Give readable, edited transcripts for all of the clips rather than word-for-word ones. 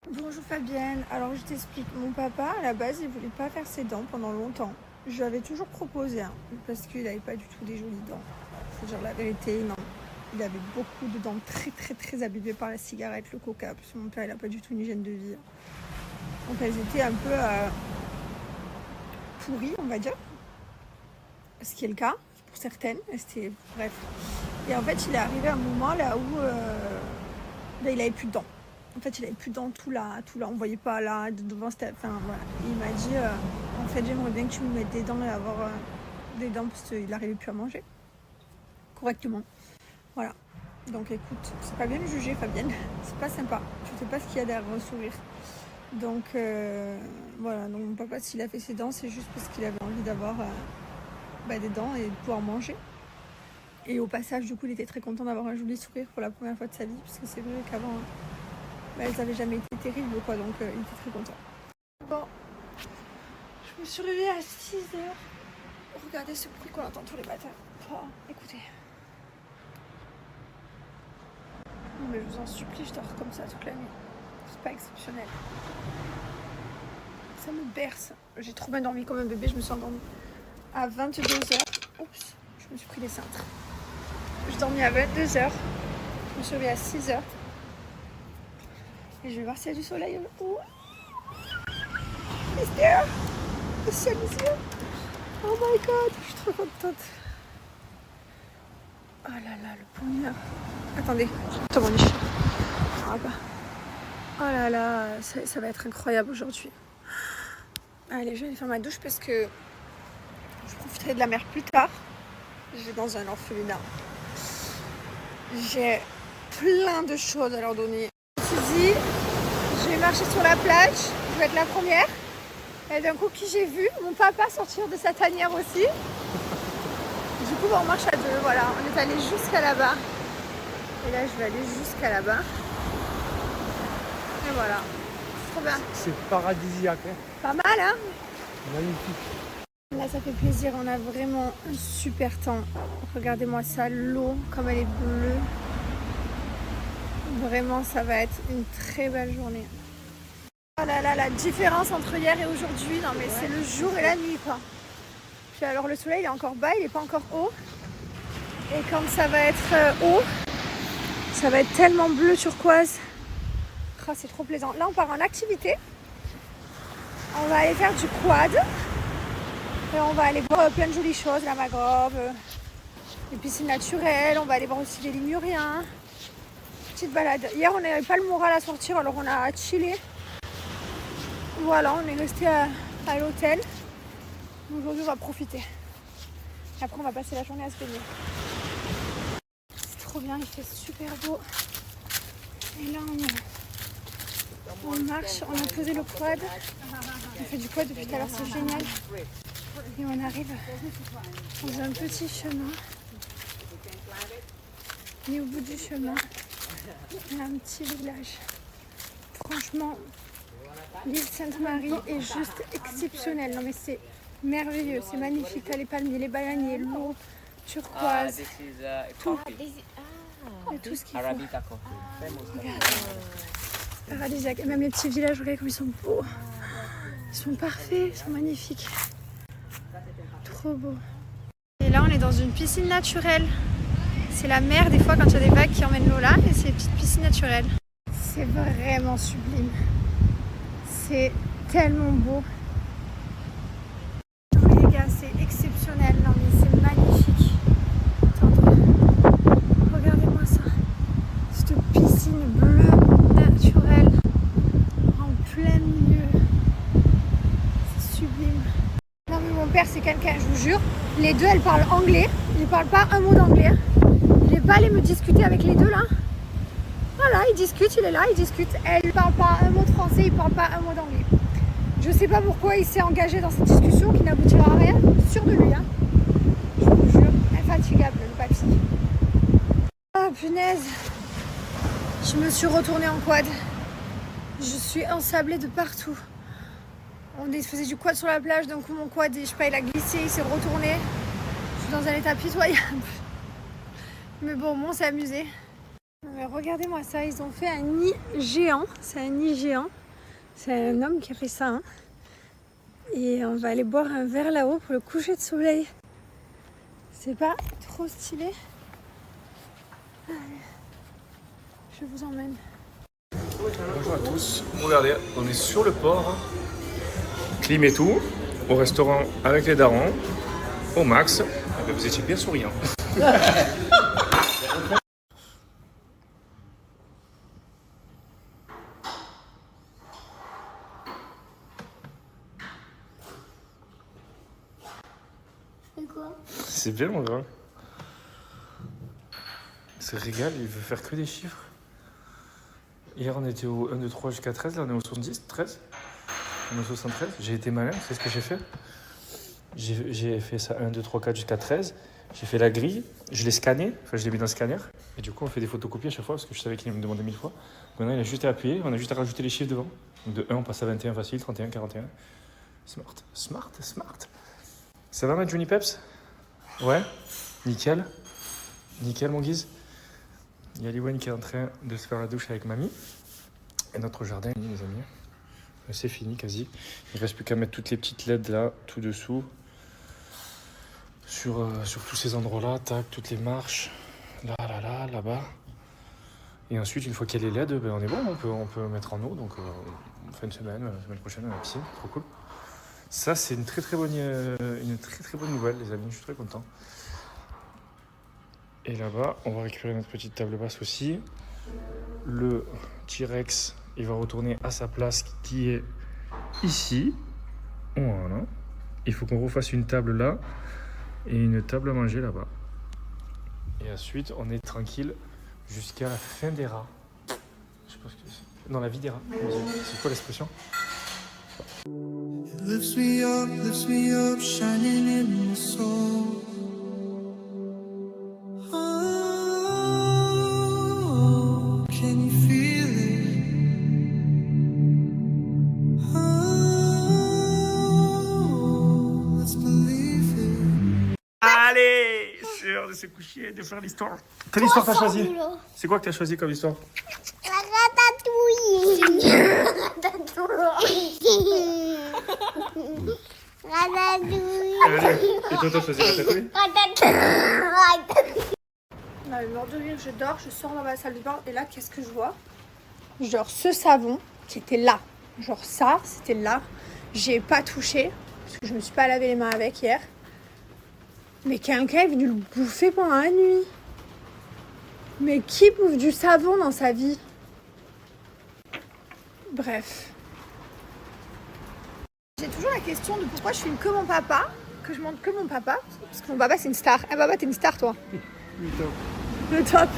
Bonjour Fabienne, alors je t'explique, mon papa à la base il voulait pas faire ses dents pendant longtemps. Je lui avais toujours proposé parce qu'il n'avait pas du tout des jolies dents. Faut dire la vérité, non. Il avait beaucoup de dents très abîmées par la cigarette, le coca, parce que mon père il a pas du tout une hygiène de vie. Donc elles étaient un peu pourries on va dire, ce qui est le cas pour certaines. C'était bref. Et en fait il est arrivé à un moment là où il avait plus de dents. En fait, il avait plus de dents tout là, on voyait pas là, devant c'était. Enfin voilà. Il m'a dit en fait, j'aimerais bien que tu me mettes des dents et avoir des dents parce qu'il n'arrivait plus à manger correctement. Voilà. Donc écoute, c'est pas bien de juger Fabienne, c'est pas sympa. Je sais pas ce qu'il y a derrière le sourire. Donc voilà, donc mon papa s'il a fait ses dents, c'est juste parce qu'il avait envie d'avoir des dents et de pouvoir manger. Et au passage, du coup, il était très content d'avoir un joli sourire pour la première fois de sa vie, parce que c'est vrai qu'avant, elles n'avaient jamais été terribles, quoi, donc il était très content. Bon, je me suis réveillée à 6h. Regardez ce bruit qu'on entend tous les matins. Oh, écoutez. Non, mais je vous en supplie, je dors comme ça toute la nuit. C'est pas exceptionnel. Ça me berce. J'ai trop bien dormi comme un bébé, je me suis endormie à 22h. Oups, je me suis pris les cintres. Je dormis à 22h. Je me suis réveillée à 6h. Et je vais voir s'il y a du soleil. Oh, mystère. Le ciel est là. Oh my god, je suis trop contente. Oh là là, le bonheur. Attendez, je vais mon lit. Oh là là, ça va être incroyable aujourd'hui. Allez, je vais aller faire ma douche parce que je profiterai de la mer plus tard. Je vais dans un orphelinat. J'ai plein de choses à leur donner. Je me suis dit, je vais marcher sur la plage, je vais être la première. Et d'un coup, qui j'ai vu mon papa sortir de sa tanière aussi. Du coup, on marche à deux, voilà. On est allé jusqu'à là-bas. Et là, je vais aller jusqu'à là-bas. Et voilà. C'est trop bien. C'est paradisiaque. Hein. Pas mal, hein? Magnifique. Là, ça fait plaisir. On a vraiment un super temps. Regardez-moi ça, l'eau, comme elle est bleue. Vraiment, ça va être une très belle journée. Oh là là, la différence entre hier et aujourd'hui, non mais c'est le jour et la nuit, quoi. Puis alors, le soleil, il est encore bas, il n'est pas encore haut. Et quand ça va être haut, ça va être tellement bleu turquoise. Oh, c'est trop plaisant. Là, on part en activité. On va aller faire du quad. Et on va aller voir plein de jolies choses, la mangrove, les piscines naturelles. On va aller voir aussi les Lémuriens. Petite balade. Hier, on n'avait pas le moral à sortir, alors on a chillé. Voilà, on est resté à l'hôtel. Aujourd'hui, on va profiter. Et après, on va passer la journée à se baigner. C'est trop bien, il fait super beau. Et là, on marche, on a posé le quad. On fait du quad depuis tout à l'heure, c'est génial. Et on arrive dans un petit chemin. Et au bout du chemin, il y a un petit village. Franchement, l'île Sainte-Marie est juste exceptionnelle. Non mais c'est merveilleux, c'est magnifique. T'as les palmiers, les bananiers, l'eau turquoise, tout. Et tout ce qu'il faut. Regarde. Paradisiaque. Et même les petits villages, regardez comme ils sont beaux. Ils sont parfaits, ils sont magnifiques. Trop beau. Et là, on est dans une piscine naturelle. C'est la mer, des fois, quand il y a des vagues qui emmènent l'eau là. Et c'est une petite piscine naturelle. C'est vraiment sublime. C'est tellement beau. Non, mais les gars, c'est exceptionnel. Non, mais c'est magnifique. Attendez. Regardez-moi ça. Cette piscine bleue naturelle en plein milieu. C'est sublime. Non, mais mon père, c'est quelqu'un, je vous jure. Les deux, elles parlent anglais. Ils ne parlent pas un mot d'anglais. Il n'est pas allé me discuter avec les deux là. Voilà, il discute, il est là, il discute. Elle ne parle pas un mot de français, il ne parle pas un mot d'anglais. Je sais pas pourquoi il s'est engagé dans cette discussion qui n'aboutira à rien. Sûr de lui, hein. Je vous jure, infatigable le papy. Ah punaise. Je me suis retournée en quad. Je suis ensablée de partout. On faisait du quad sur la plage, d'un coup mon quad, je sais pas, il a glissé, il s'est retourné. Je suis dans un état pitoyable. Mais bon, on s'est amusé. Mais regardez-moi ça, ils ont fait un nid géant. C'est un nid géant. C'est un homme qui a fait ça. Hein. Et on va aller boire un verre là-haut pour le coucher de soleil. C'est pas trop stylé? Allez, je vous emmène. Bonjour à tous, regardez, on est sur le port, clim et tout, au restaurant avec les darons, au max. Eh bien, vous étiez bien souriant. C'est bien mon gars. C'est régal, il veut faire que des chiffres. Hier on était au 1, 2, 3 jusqu'à 13, là on est au 70, 13. On est au 73, j'ai été malin, c'est ce que j'ai fait. J'ai fait ça 1, 2, 3, 4 jusqu'à 13. J'ai fait la grille, je l'ai scanné, enfin je l'ai mis dans le scanner. Et du coup on fait des photocopies à chaque fois parce que je savais qu'il me demandait 1000 fois. Maintenant il a juste à appuyer, on a juste à rajouter les chiffres devant. Donc de 1 on passe à 21 facile, 31, 41. Smart, smart, smart. Ça va ma Johnny Peps? Ouais, nickel. Nickel mon guise. Il y a Liwen qui est en train de se faire la douche avec mamie. Et notre jardin, les amis, c'est fini quasi. Il ne reste plus qu'à mettre toutes les petites LED là, tout dessous. Sur tous ces endroits-là, tac, toutes les marches. Là, là-bas. Et ensuite, une fois qu'il y a les LED, ben, on est bon, on peut mettre en eau. Donc, fin de semaine, la semaine prochaine, à la piscine, trop cool. Ça, c'est une très très bonne nouvelle, les amis, je suis très content. Et là-bas, on va récupérer notre petite table basse aussi. Le T-Rex, il va retourner à sa place qui est ici. Voilà. Il faut qu'on refasse une table là et une table à manger là-bas. Et ensuite, on est tranquille jusqu'à la fin des rats. Je sais pas ce que c'est. Non, la vie des rats. C'est quoi l'expression? Lifts me up, shining in my soul. Allez, c'est l'heure de se coucher, de faire l'histoire. Quelle histoire t'as choisi? C'est quoi que t'as choisi comme histoire? Ratatouille. Et toi t'as choisi Ratatouille? On a le mort de rire, je dors, je sors dans ma salle de bain et là qu'est-ce que je vois? Genre ce savon qui était là, genre ça c'était là, j'ai pas touché parce que je me suis pas lavé les mains avec hier. Mais quelqu'un est venu le bouffer pendant la nuit. Mais qui bouffe du savon dans sa vie? Bref. J'ai toujours la question de pourquoi je filme que mon papa, que je montre que mon papa. Parce que mon papa c'est une star. Ah papa t'es une star toi. Le top.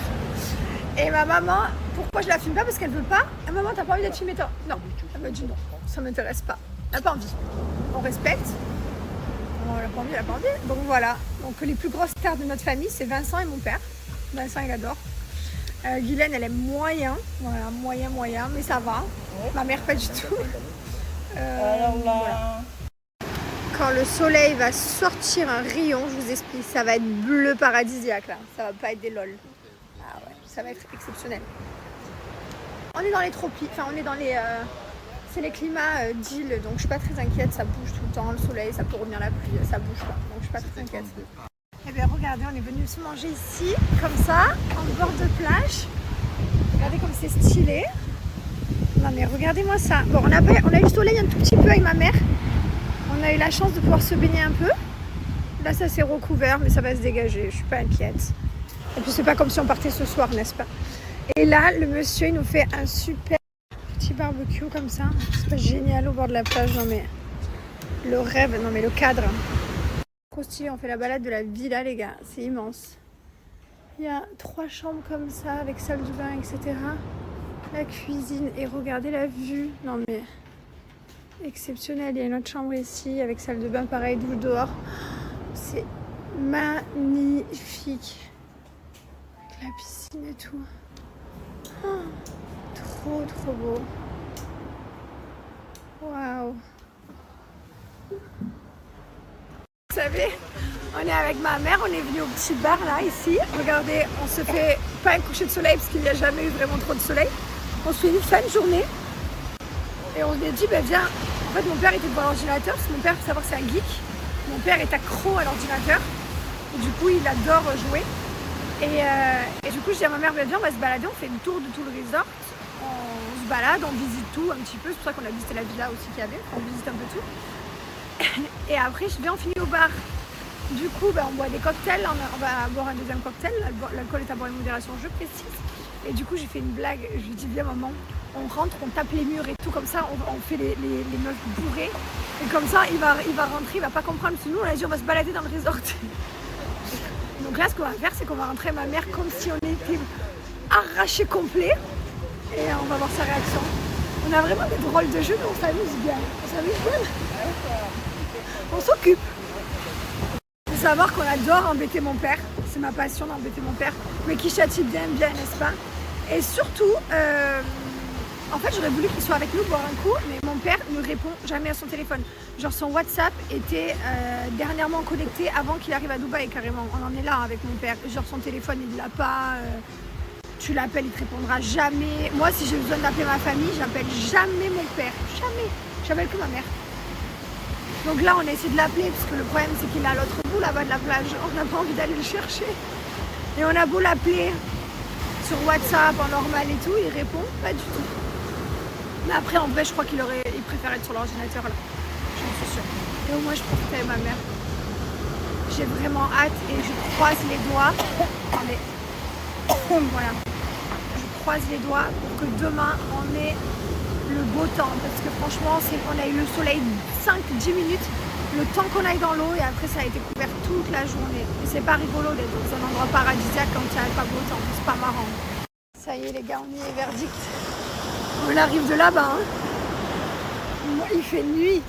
Et ma maman, pourquoi je la filme pas? Parce qu'elle veut pas. Ah maman t'as pas envie d'être filmée toi? Non. Elle m'a dit non, ça m'intéresse pas. Elle a pas envie. On respecte. Elle a pas envie, elle a pas envie. Donc voilà. Donc les plus grosses stars de notre famille, c'est Vincent et mon père. Vincent, il adore. Guylaine, elle est moyen. Voilà, moyen, mais ça va. Ma mère, pas du tout. Voilà. Quand le soleil va sortir un rayon, je vous explique, ça va être bleu paradisiaque là. Ça va pas être des lol. Ah ouais, ça va être exceptionnel. On est dans les tropiques, enfin on est dans les... C'est les climats d'île, donc je suis pas très inquiète, ça bouge tout le temps, le soleil, ça peut revenir la pluie, ça bouge pas, donc je suis pas très inquiète. Eh bien regardez, on est venu se manger ici, comme ça, en bord de plage. Regardez comme c'est stylé. Non mais regardez-moi ça. Bon, on a eu le soleil un tout petit peu avec ma mère. On a eu la chance de pouvoir se baigner un peu. Là ça s'est recouvert, mais ça va se dégager, je suis pas inquiète. Et puis c'est pas comme si on partait ce soir, n'est-ce pas? Et là, le monsieur il nous fait un super petit barbecue comme ça, c'est pas génial au bord de la plage, non mais le rêve, non mais le cadre. Trop stylé, on fait la balade de la villa les gars, c'est immense. Il y a 3 chambres comme ça avec salle de bain, etc. La cuisine et regardez la vue, non mais exceptionnel. Il y a une autre chambre ici avec salle de bain pareil, douche dehors. C'est magnifique. La piscine et tout. Oh. Trop beau. Waouh. Vous savez, on est avec ma mère, on est venu au petit bar là, ici. Regardez, on se fait pas un coucher de soleil parce qu'il n'y a jamais eu vraiment trop de soleil. On se fait une fin de journée. Et on s'est dit, ben viens. En fait, mon père était devant l'ordinateur parce que mon père, faut savoir, c'est un geek. Mon père est accro à l'ordinateur. Et du coup, il adore jouer. Et du coup, je dis à ma mère, ben viens, on va se balader. On fait une tour de tout le resort. On se balade, on visite tout un petit peu. C'est pour ça qu'on a visité la villa aussi qu'il y avait. On visite un peu tout. Et après, on finit au bar. Du coup, ben, on boit des cocktails. On va boire un deuxième cocktail. L'alcool est à boire en modération, je précise. Et du coup, j'ai fait une blague. Je lui dis, viens maman, on rentre, on tape les murs et tout. Comme ça, on fait les meufs bourrées. Et comme ça, il va rentrer, il va pas comprendre. Parce que nous, on a dit, on va se balader dans le resort. Donc là, ce qu'on va faire, c'est qu'on va rentrer ma mère comme si on était arraché complet. Et on va voir sa réaction. On a vraiment des drôles de jeux, mais on s'amuse bien. On s'amuse bien. On s'occupe. Il faut savoir qu'on adore embêter mon père. C'est ma passion d'embêter mon père. Mais qui châtie bien, n'est-ce pas? Et surtout, en fait, j'aurais voulu qu'il soit avec nous boire un coup, mais mon père ne répond jamais à son téléphone. Genre son WhatsApp était dernièrement connecté avant qu'il arrive à Dubaï, carrément. On en est là avec mon père. Genre son téléphone, il l'a pas. Tu l'appelles, il te répondra jamais. Moi, si j'ai besoin d'appeler ma famille, j'appelle jamais mon père. Jamais. J'appelle que ma mère. Donc là, on a essayé de l'appeler, parce que le problème, c'est qu'il est à l'autre bout, là-bas de la plage. On n'a pas envie d'aller le chercher. Et on a beau l'appeler sur WhatsApp, en normal et tout, il répond pas du tout. Mais après, en vrai, je crois qu'il préfère être sur l'ordinateur, là. J'en suis sûre. Et au moins, je profite avec ma mère. J'ai vraiment hâte et je croise les doigts. Attendez. Voilà. Je croise les doigts pour que demain, on ait le beau temps. Parce que franchement, on a eu le soleil 5-10 minutes. Le temps qu'on aille dans l'eau et après, ça a été couvert toute la journée. Et c'est pas rigolo d'être dans un endroit paradisiaque quand il n'y a pas beau temps. C'est pas marrant. Ça y est, les gars, on y est, verdict. On arrive de là-bas. Hein. Moi, il fait nuit.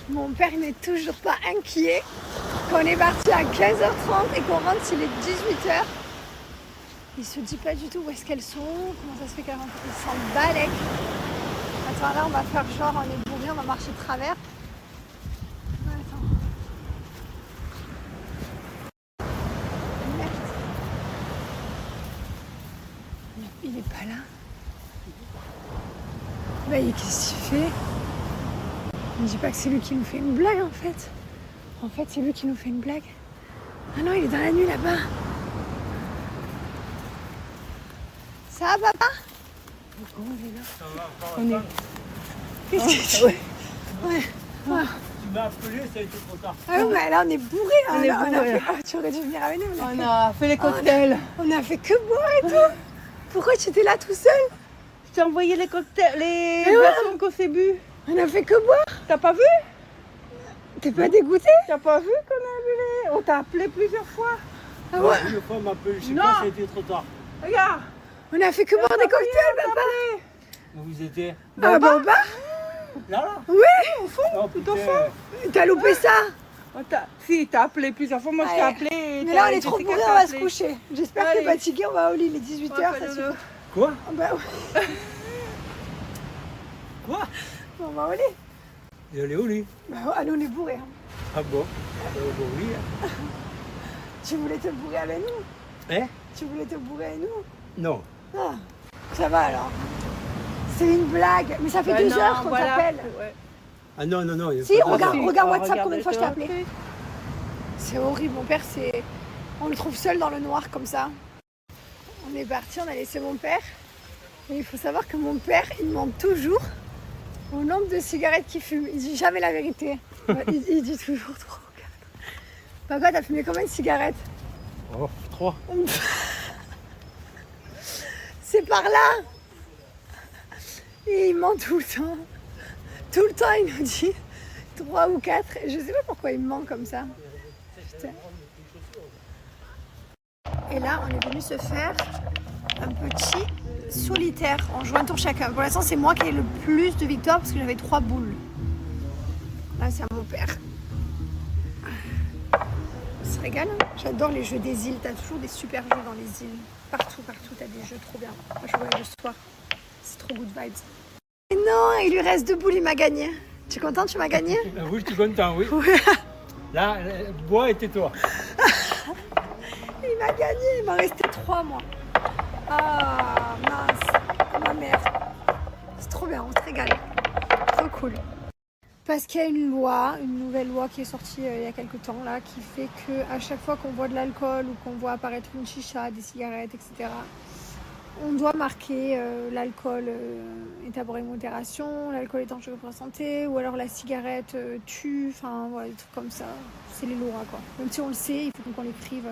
Mon père n'est toujours pas inquiet. Qu'on est parti à 15h30 et qu'on rentre, il est 18h. Il se dit pas du tout où est-ce qu'elles sont. Comment ça se fait qu'elles rentrent? Il s'en balèque. Attends, là, on va faire genre, on est bourré, on va marcher de travers. Attends. Merde. Il est pas là. Bah, qu'est-ce qu'il fait? Ne dis pas que c'est lui qui nous fait une blague en fait. En fait, c'est lui qui nous fait une blague. Ah non, il est dans la nuit là-bas. Ça va, papa? Comment on est là? Ça va, on est. Qu'est-ce que ouais. Ouais. Ouais. Tu m'as appelé, ça a été trop tard. Ah oui, mais là on est bourré. Hein. On est bourré. Tu aurais dû venir avec nous. On a fait les cocktails. On a fait que boire et tout. Pourquoi tu étais là tout seul? Je t'ai envoyé les cocktails, les ouais. boissons qu'on s'est bu. On a fait que boire. T'as pas vu? T'es pas dégoûté? T'as pas vu qu'on a vu les... On t'a appelé plusieurs fois. Ah ouais. Une fois, on m'a appelé, je sais Non. pas, ça a été trop tard. Regarde. On a fait que boire des cocktails, papa. Où vous étiez? Ah bah bah. Là Oui. Au fond, Non, tout putain. au fond. T'as loupé ça. Si, t'as appelé plusieurs fois. Moi, je t'ai Ouais. appelé. et Mais là on est Jessica trop bourré, t'a on va se appelé. coucher. J'espère que t'es Allez. fatigué, on va au lit, il est 18h, Ouais, ça fais suffit. dodo. Quoi? Ah bah ouais. Quoi? On va au lit. Il est au lit. Bah allez, on est bourré. Hein. Ah bon? Bon, oui. Hein. Tu voulais te bourrer avec nous? Hein? Tu voulais te bourrer avec nous? Non. Ah, ça va alors. C'est une blague. Mais ça fait Bah 2 non, heures qu'on voilà. t'appelle. Ouais. Ah non, non, non. il y a Si, pas de regarde, raison. regarde Ah, WhatsApp, regarde, combien de fois je t'ai appelé. ok. C'est horrible, mon père, c'est... On le trouve seul dans le noir comme ça. On est parti, on a laissé mon père. Et il faut savoir que mon père, il ment toujours au nombre de cigarettes qu'il fume. Il dit jamais la vérité. Il dit toujours 3 ou 4. Papa, t'as fumé combien de cigarettes? Oh, 3. C'est par là. Et il ment tout le temps. Tout le temps, il nous dit 3 ou 4. Et je sais pas pourquoi il ment comme ça. Putain. Et là, on est venu se faire un petit solitaire. On joue un tour chacun. Pour l'instant, c'est moi qui ai le plus de victoires parce que j'avais 3 boules. Là, c'est à mon père. On se régale. Hein. J'adore les jeux des îles. T'as toujours des super jeux dans les îles. Partout, t'as des jeux trop bien. Moi, je vois le soir. C'est trop good vibes. Et non, il lui reste 2 boules, il m'a gagné. Tu es content, tu m'as gagné? Oui, je suis content, oui. Ouais. Là, bois et tais-toi. Il m'a gagné, il m'a resté 3 mois. Ah mince, ma mère. C'est trop bien, on se régale. Trop cool. Parce qu'il y a une nouvelle loi qui est sortie il y a quelques temps là, qui fait qu'à chaque fois qu'on voit de l'alcool ou qu'on voit apparaître une chicha, des cigarettes, etc., on doit marquer l'alcool est à boire avec modération, l'alcool est dangereux pour la santé, ou alors la cigarette tue, enfin voilà, des trucs comme ça. C'est les lois quoi. Même si on le sait, il faut qu'on les prive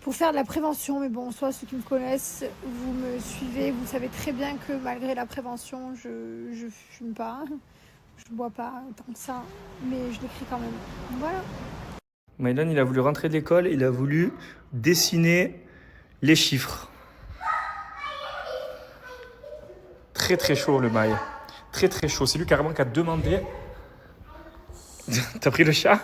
pour faire de la prévention. Mais bon, soit ceux qui me connaissent, vous me suivez, vous savez très bien que malgré la prévention, je fume pas. Je bois pas tant que ça, mais je l'écris quand même. Voilà. Maïlan, il a voulu rentrer de l'école, il a voulu dessiner les chiffres. Très très chaud le mail. Très très chaud. C'est lui carrément qui a demandé. T'as pris le chat?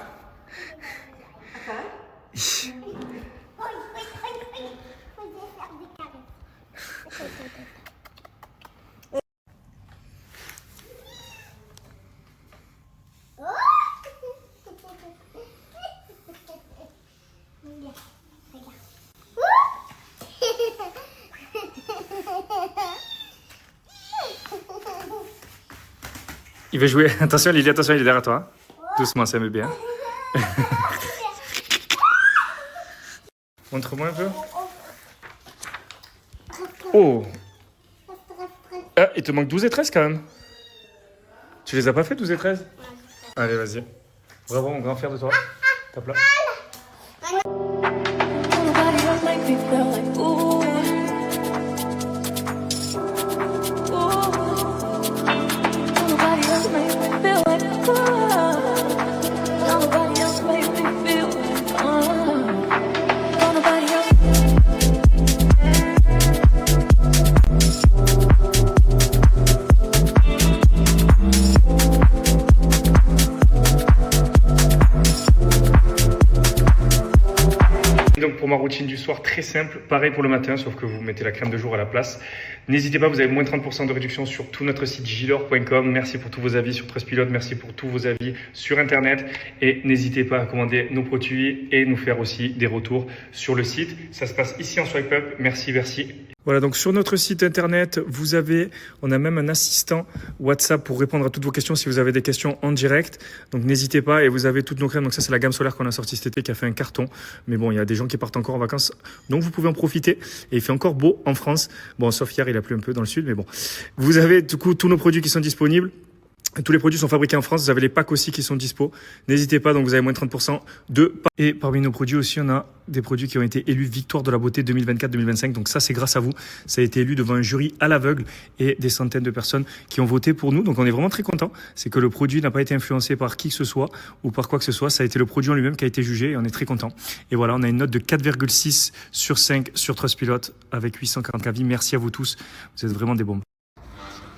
Il veut jouer. Attention Lily, attention, il est derrière toi. Doucement, c'est un bébé. Hein. Montre-moi un peu. Oh. Ah, il te manque 12 et 13 quand même. Tu les as pas fait 12 et 13? Allez, vas-y. Bravo, mon grand fier de toi. Tape là. Donc pour ma routine du soir, très simple, pareil pour le matin, sauf que vous mettez la crème de jour à la place. N'hésitez pas, vous avez moins 30% de réduction sur tout notre site gilor.com. Merci pour tous vos avis sur Presspilote, merci pour tous vos avis sur Internet. Et n'hésitez pas à commander nos produits et nous faire aussi des retours sur le site. Ça se passe ici en Swipe Up. Merci, merci. Voilà, donc sur notre site internet, on a même un assistant WhatsApp pour répondre à toutes vos questions si vous avez des questions en direct. Donc n'hésitez pas, et vous avez toutes nos crèmes. Donc ça, c'est la gamme solaire qu'on a sortie cet été qui a fait un carton. Mais bon, il y a des gens qui partent encore en vacances, donc vous pouvez en profiter. Et il fait encore beau en France. Bon, sauf hier, il a plu un peu dans le sud, mais bon. Vous avez du coup tous nos produits qui sont disponibles. Tous les produits sont fabriqués en France. Vous avez les packs aussi qui sont dispo. N'hésitez pas, donc vous avez moins de 30% de. Et parmi nos produits aussi, on a des produits qui ont été élus Victoire de la beauté 2024-2025. Donc ça, c'est grâce à vous. Ça a été élu devant un jury à l'aveugle et des centaines de personnes qui ont voté pour nous. Donc on est vraiment très contents. C'est que le produit n'a pas été influencé par qui que ce soit ou par quoi que ce soit. Ça a été le produit en lui-même qui a été jugé et on est très contents. Et voilà, on a une note de 4,6 sur 5 sur Trustpilot avec 840 avis. Merci à vous tous. Vous êtes vraiment des bombes.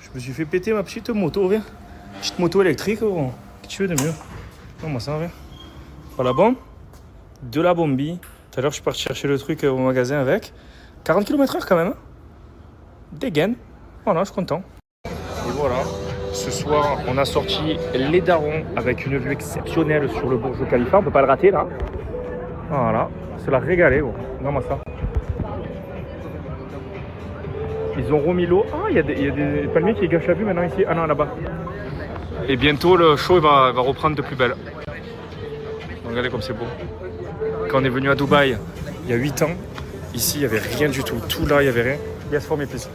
Je me suis fait péter ma petite moto, viens. Petite moto électrique, gros. Qu'est-ce que tu veux de mieux? Non, moi ça va. Voilà, bombe. De la bombie. Tout à l'heure, je suis parti chercher le truc au magasin avec. 40 km/h quand même. Hein. Dégaine. Voilà, je suis content. Et voilà. Ce soir, on a sorti les darons avec une vue exceptionnelle sur le Burj Khalifa. On peut pas le rater là. Voilà. C'est la régalée, gros. Non, moi ça. Ils ont remis l'eau. Ah, il y a des palmiers qui gâchent la vue maintenant ici. Ah non, là-bas. Et bientôt, le show va reprendre de plus belle. Regardez comme c'est beau. Quand on est venu à Dubaï, il y a 8 ans, ici, il n'y avait rien du tout. Tout là, il n'y avait rien. Yes, for me, please.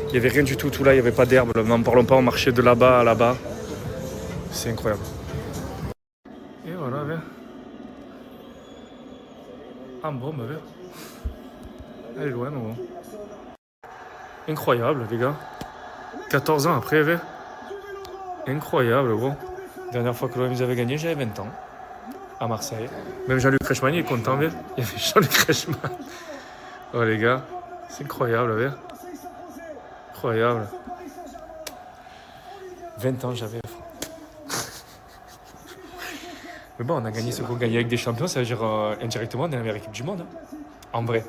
Il n'y avait rien du tout. Tout là, il n'y avait pas d'herbe. N'en parlons pas, on marchait de là-bas à là-bas. C'est incroyable. Et voilà, viens. Ah, bon, bah, viens. Elle est loin, mais bon. Incroyable, les gars. 14 ans après, viens. Incroyable, gros. Dernière fois que l'OM avait gagné, j'avais 20 ans. À Marseille. Même Jean-Luc Reichmann, il est content, viens. Il y avait Jean-Luc Reichmann. Oh, les gars. C'est incroyable, viens. Incroyable. 20 ans, j'avais. Mais bon, on a gagné ce qu'on gagne avec des champions, ça veut dire indirectement, on est la meilleure équipe du monde. Hein. En vrai.